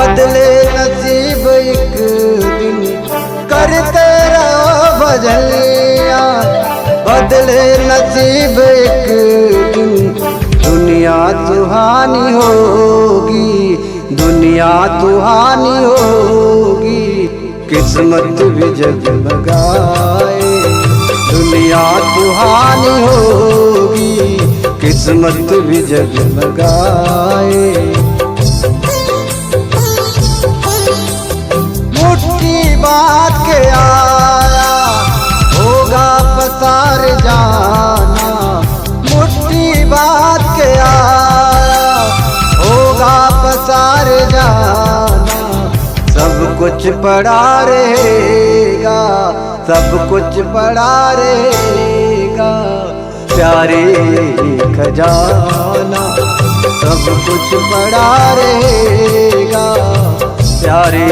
बदले नसीब एक दिन करते रहो भजनिया, बदले नसीब एक दिन दुनिया सुहानी होगी, दुनिया सुहानी होगी, किस्मत भी जगमगाए। दुनिया सुहानी होगी, किस्मत भी जगमगाए। मुट्ठी बात के आया होगा पसार जाना, मुट्ठी बात के आया होगा पसार जाना। सब कुछ पड़ा रहेगा, सब कुछ पड़ा रहेगा, प्यारे खजाना। सब कुछ पड़ा रहेगा, प्यारे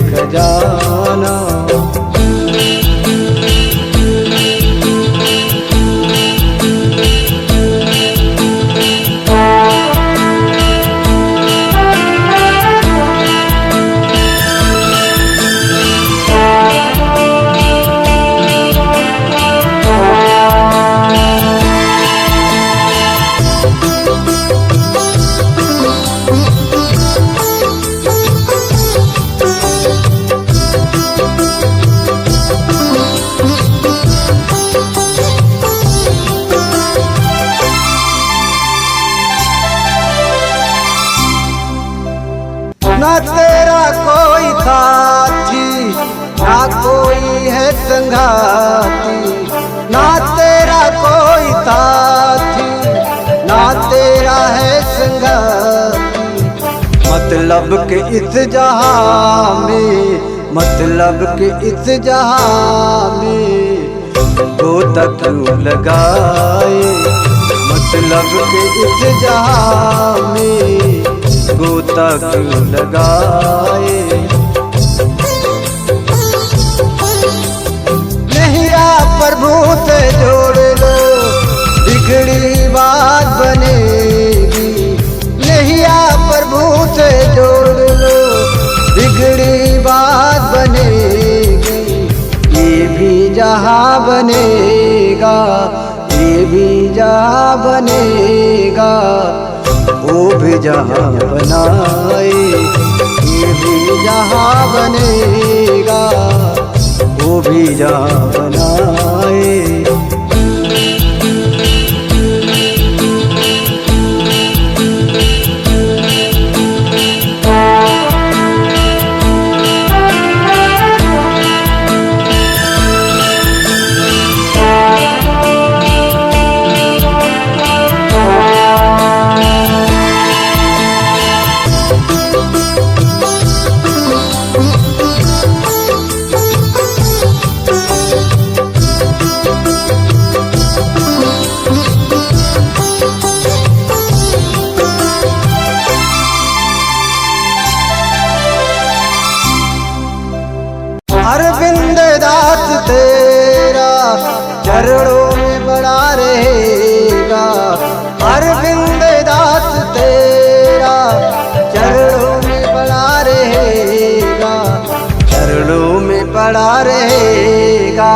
खजाना। ना तेरा कोई साथी, ना कोई है संगाती, ना तेरा कोई साथी, ना तेरा है संगाती। मतलब के इस जहां में, मतलब के इस जहां में गोता क्यों लगाए। मतलब के इस जहां में गोता क्यों लगाए। नैया प्रभु से जोड़ लो, बिगड़ी बात बनेगी। नैया प्रभु से जोड़ लो, बिगड़ी बात बनेगी। ये भी जहां बनेगा, ये भी जहां बनेगा, वो भी जहां बनाए। ये भी जहां बनेगा, वो भी जहां बनाए। अरविंद दास तेरा चरणों में बड़ा रहेगा। अरविंद दास तेरा चरणों में बड़ा रहेगा, चरणों में पड़ा रहेगा,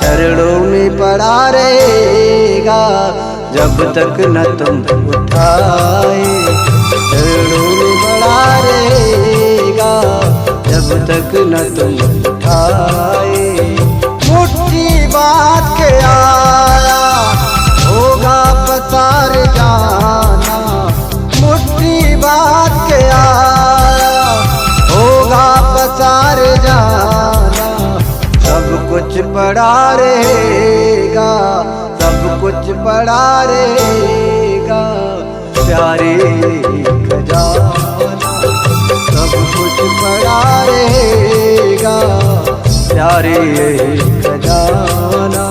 चरणों में पड़ा रहेगा। जब तक न तुम उठाए, चरणों में बड़ा रहेगा, जब तक न तुम उठाए। मुट्ठी बात के आया होगा पसार जाना, मुट्ठी बात के आया होगा पसार जाना। सब कुछ पड़ा रहेगा, सब कुछ पड़ा रहेगा, प्यारे खजाना। सब कुछ पड़ा रहेगा, प्यारे खजाना।